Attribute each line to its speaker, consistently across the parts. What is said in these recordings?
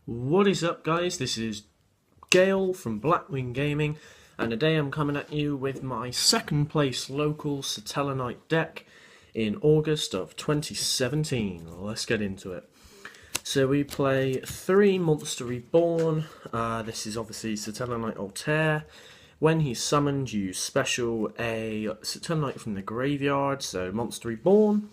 Speaker 1: What is up, guys? This is Gale from Blackwing Gaming, and today I'm coming at you with my second place local Satellarknight deck in August of 2017. Let's get into it. So we play 3 Monster Reborn. This is obviously Satellarknight Altair. When he's summoned, you special a Satellarknight from the graveyard, so Monster Reborn.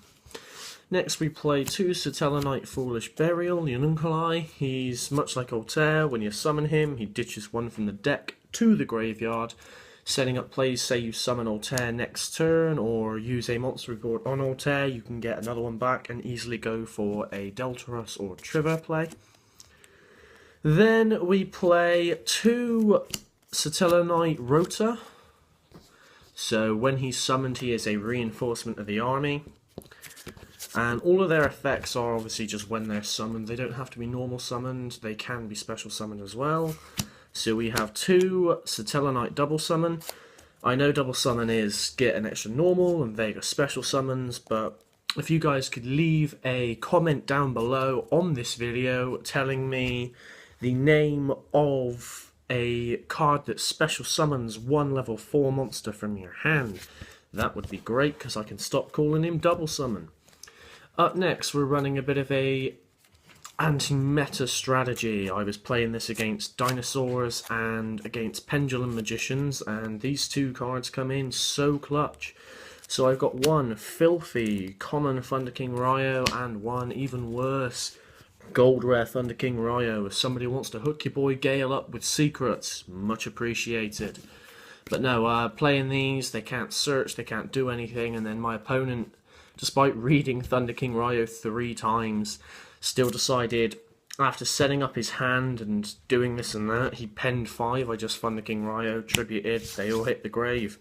Speaker 1: Next we play 2 Satellarknight Foolish Burial, Ununculai. He's much like Altair. When you summon him, he ditches one from the deck to the graveyard. Setting up plays, say you summon Altair next turn, or use a monster report on Altair, you can get another one back and easily go for a Deltarus or Trigger play. Then we play 2 Satellarknight Rota. So when he's summoned, he is a reinforcement of the army. And all of their effects are obviously just when they're summoned. They don't have to be normal summoned, they can be special summoned as well. So we have 2 Satellarknight double summon. I know double summon is get an extra normal and Vega special summons, but if you guys could leave a comment down below on this video telling me the name of a card that special summons 1 level 4 monster from your hand, that would be great because I can stop calling him double summon. Up next, we're running a bit of a anti-meta strategy. I was playing this against dinosaurs and against pendulum magicians, and these 2 cards come in so clutch. So I've got 1 filthy common Thunder King Ryo and 1 even worse gold rare Thunder King Ryo. If somebody wants to hook your boy Gale up with secrets, much appreciated. But no, playing these, they can't search, they can't do anything, and then my opponent, despite reading Thunder King Ryo 3 times, still decided, after setting up his hand and doing this and that, he penned 5. I just Thunder King Ryo, tributed, they all hit the grave.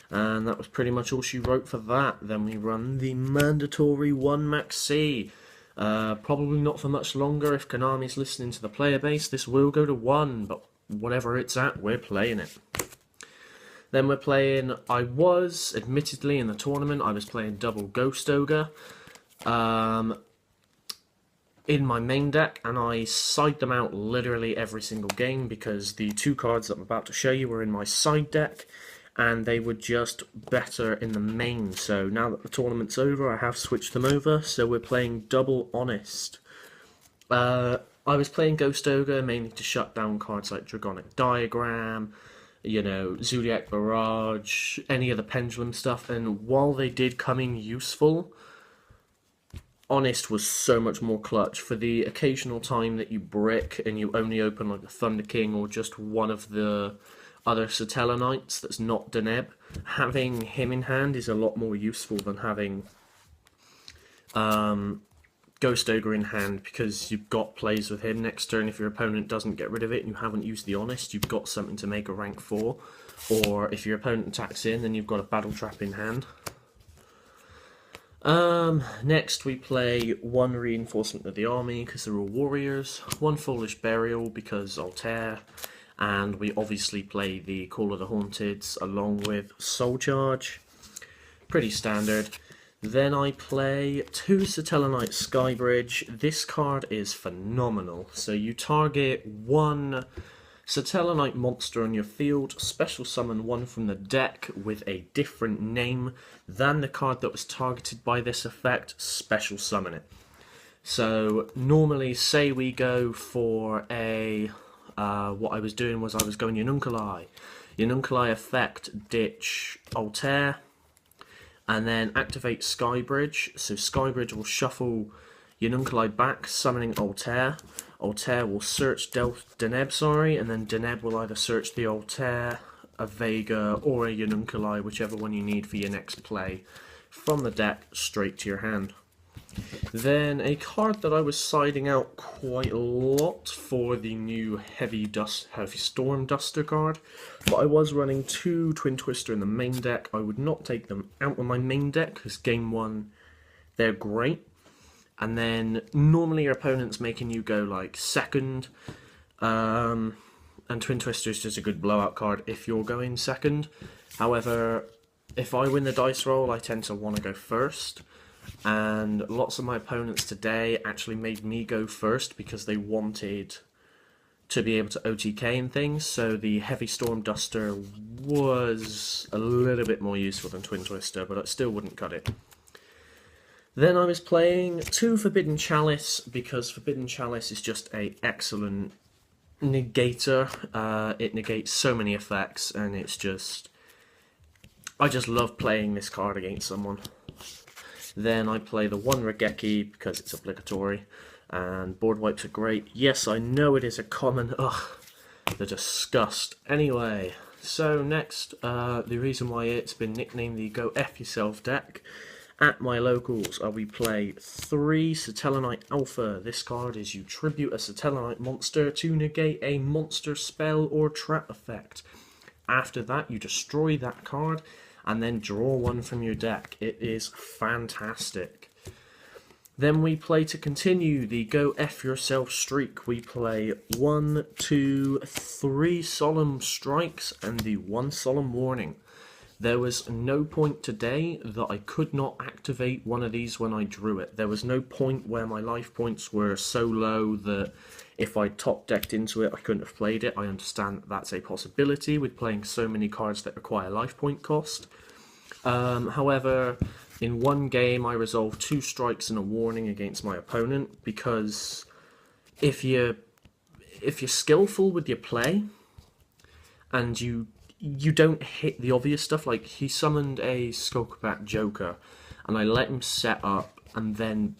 Speaker 1: And that was pretty much all she wrote for that. Then we run the mandatory 1 Max C. Probably not for much longer. If Konami's listening to the player base, this will go to 1, but whatever it's at, we're playing it. Then we're playing, admittedly in the tournament, I was playing double Ghost Ogre in my main deck, and I side them out literally every single game because the 2 cards that I'm about to show you were in my side deck, and they were just better in the main. So now that the tournament's over, I have switched them over, so we're playing double Honest. I was playing Ghost Ogre mainly to shut down cards like Dragonic Diagram, you know, Zodiac Barrage, any of the pendulum stuff, and while they did come in useful, Honest was so much more clutch. For the occasional time that you brick and you only open like the Thunder King or just one of the other Satellarknights that's not Deneb, having him in hand is a lot more useful than having Ghost Ogre in hand, because you've got plays with him next turn. If your opponent doesn't get rid of it and you haven't used the Honest, you've got something to make a rank 4. Or if your opponent attacks in, then you've got a battle trap in hand. Next we play 1 Reinforcement of the Army because they're all warriors, 1 Foolish Burial because Altair, and we obviously play the Call of the Haunteds along with Soul Charge. Pretty standard. Then I play 2 Satellarknight Skybridge. This card is phenomenal. So you target 1 Satellarknight monster on your field, special summon 1 from the deck with a different name than the card that was targeted by this effect, special summon it. So normally, say we go for a, what I was doing was I was going Ununculai. Ununculai effect, ditch Altair, and then activate Skybridge. So Skybridge will shuffle Ununculai back, summoning Altair. Altair will search Deneb, and then Deneb will either search the Altair, a Vega, or a Ununculai, whichever one you need for your next play, from the deck straight to your hand. Then a card that I was siding out quite a lot for the new Heavy Storm Duster card, but I was running 2 Twin Twister in the main deck. I would not take them out of my main deck because game 1 they're great, and then normally your opponent's making you go like second, and Twin Twister is just a good blowout card if you're going second. However, if I win the dice roll, I tend to want to go first. and lots of my opponents today actually made me go first because they wanted to be able to OTK and things, so the Heavy Storm Duster was a little bit more useful than Twin Twister, but it still wouldn't cut it. Then I was playing 2 Forbidden Chalice, because Forbidden Chalice is just an excellent negator. It negates so many effects, and it's just... I just love playing this card against someone. Then I play the 1 Regeki because it's obligatory, and board wipes are great. Yes, I know it is a common. Ugh, the disgust. Anyway, so next, the reason why it's been nicknamed the Go F Yourself deck. At my locals, we play 3 Satellarknight Alpha. This card is you tribute a Satellarknight monster to negate a monster spell or trap effect. After that, you destroy that card and then draw 1 from your deck. It is fantastic. Then we play, to continue the Go F Yourself streak, we play 1, 2, 3 Solemn Strikes and the 1 Solemn Warning. There was no point today that I could not activate one of these when I drew it. There was no point where my life points were so low that if I top decked into it I couldn't have played it. I understand that that's a possibility with playing so many cards that require life point cost. However, in one game I resolved 2 strikes and a warning against my opponent, because if you're skillful with your play and you don't hit the obvious stuff, like he summoned a Skullcrabat Joker and I let him set up and then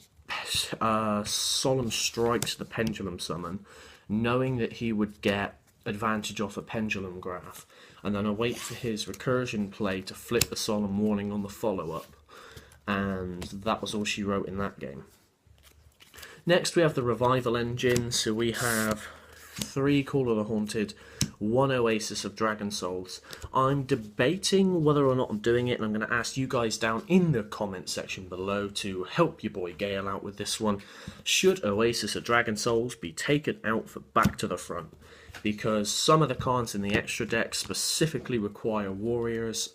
Speaker 1: Solemn Strikes the Pendulum Summon, knowing that he would get advantage off a Pendulum Graph, and then I wait for his recursion play to flip the Solemn Warning on the follow-up, and that was all she wrote in that game. Next we have the Revival Engine, so we have 3 Call of the Haunted, 1 Oasis of Dragon Souls. I'm debating whether or not I'm doing it, and I'm going to ask you guys down in the comment section below to help your boy Gale out with this one. Should Oasis of Dragon Souls be taken out for Back to the Front? Because some of the cards in the extra deck specifically require warriors,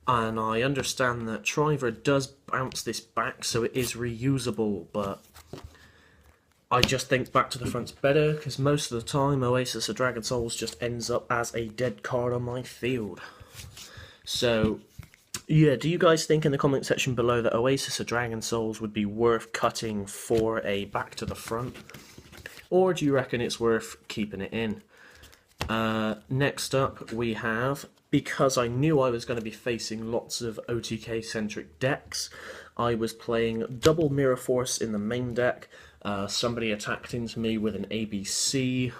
Speaker 1: and I understand that Triver does bounce this back, so it is reusable, but I just think Back to the Front's better, because most of the time Oasis of Dragon Souls just ends up as a dead card on my field. So, yeah, do you guys think in the comment section below that Oasis of Dragon Souls would be worth cutting for a Back to the Front? Or do you reckon it's worth keeping it in? Next up we have, because I knew I was going to be facing lots of OTK-centric decks, I was playing double Mirror Force in the main deck. Somebody attacked into me with an ABC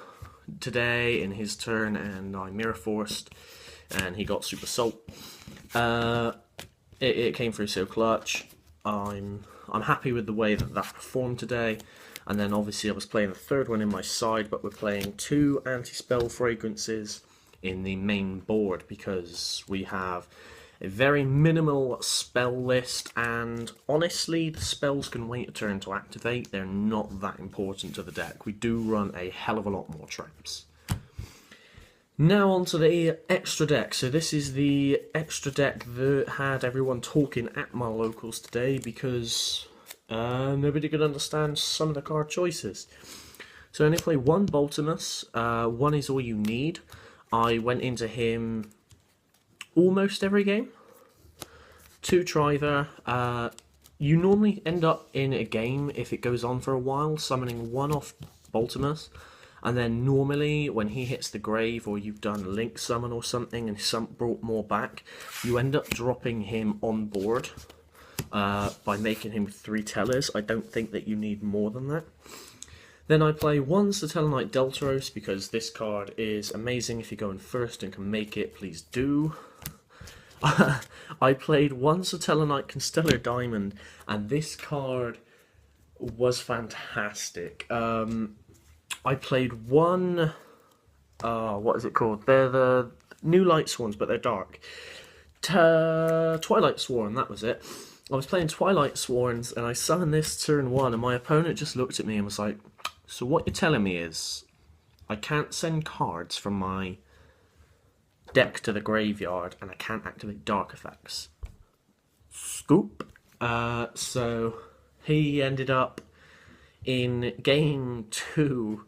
Speaker 1: today in his turn, and I Mirror Forced, and he got Super Salt. It came through so clutch. I'm happy with the way that performed today. And then obviously I was playing the third one in my side, but we're playing 2 Anti-Spell Fragrances in the main board because we have a very minimal spell list, and honestly the spells can wait a turn to activate. They're not that important to the deck. We do run a hell of a lot more traps. Now on to the extra deck. So this is the extra deck that had everyone talking at my locals today because nobody could understand some of the card choices. So I only play 1 Boltimus. 1 is all you need. I went into him almost every game. 2 Triver. You normally end up in a game, if it goes on for a while, summoning 1 off Boltimus, and then normally when he hits the grave or you've done Link Summon or something and brought more back, you end up dropping him on board by making him 3 Tellers. I don't think that you need more than that. Then I play 1 Satellarknight Deltaros because this card is amazing. If you're going first and can make it, please do. I played 1 Satellarknight Constellar Diamond, and this card was fantastic. I played 1... what is it called? They're the new Light Swarms, but they're dark. Twilight Swarm, that was it. I was playing Twilight Swarms, and I summoned this turn 1, and my opponent just looked at me and was like, so what you're telling me is I can't send cards from my deck to the graveyard, and I can't activate dark effects. Scoop. So he ended up in game 2.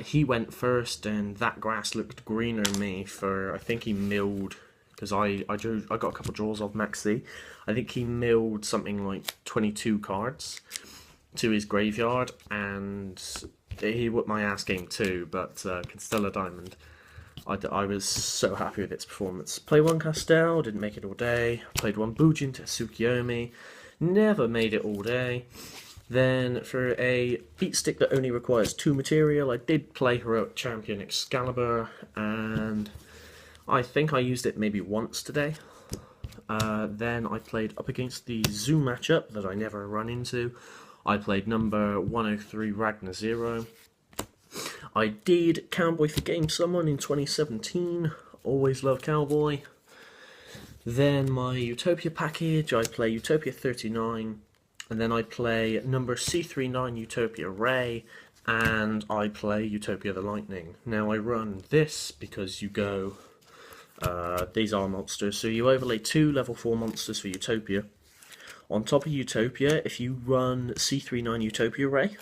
Speaker 1: He went first, and that grass looked greener than me for, I think he milled, because I got a couple draws off Max C. I think he milled something like 22 cards to his graveyard, and he whooped my ass game 2, but Constellar Diamond. I was so happy with its performance. Played one Castel, didn't make it all day. Played one Bujin to Tsukiyomi, never made it all day. Then for a beat stick that only requires 2 material, I did play Heroic Champion Excalibur, and I think I used it maybe once today. Then I played up against the Zoo matchup that I never run into. I played number 103 Ragnar Zero. I did Cowboy for Game Someone in 2017. Always love Cowboy. Then my Utopia package, I play Utopia 39. And then I play number C39 Utopia Ray. And I play Utopia the Lightning. Now I run this because you go... these are monsters. So you overlay 2 level 4 monsters for Utopia. On top of Utopia, if you run C39 Utopia Ray,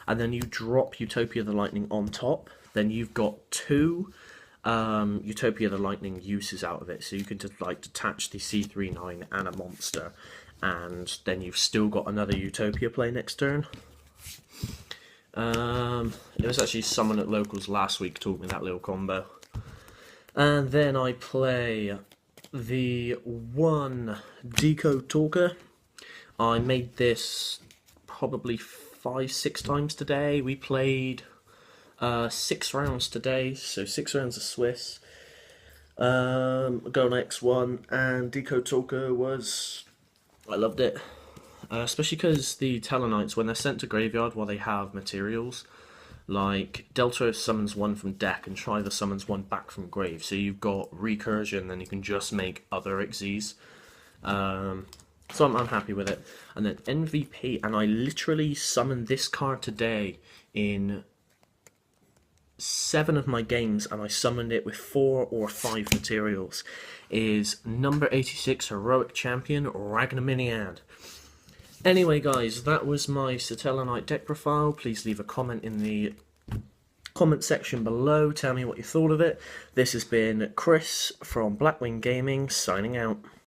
Speaker 1: and then you drop Utopia the Lightning on top, then you've got 2 Utopia the Lightning uses out of it. So you can just like detach the C39 and a monster, and then you've still got another Utopia play next turn. It was actually someone at Locals last week taught me that little combo. And then I play the 1 Decode Talker. I made this probably 5-6 times today. We played 6 rounds today, so 6 rounds of Swiss. Go on X1, and Decode Talker was... I loved it. Especially because the Satellarknights, when they're sent to graveyard while they have materials, like Delta summons 1 from deck and Shriver summons 1 back from grave, so you've got recursion, then you can just make other Xyzs. So I'm happy with it. And then MVP, and I literally summoned this card today in 7 of my games, and I summoned it with 4 or 5 materials, is number 86 Heroic Champion Ragnar Miniad. Anyway guys, that was my Satellarknight deck profile. Please leave a comment in the comment section below, tell me what you thought of it. This has been Chris from Blackwing Gaming, signing out.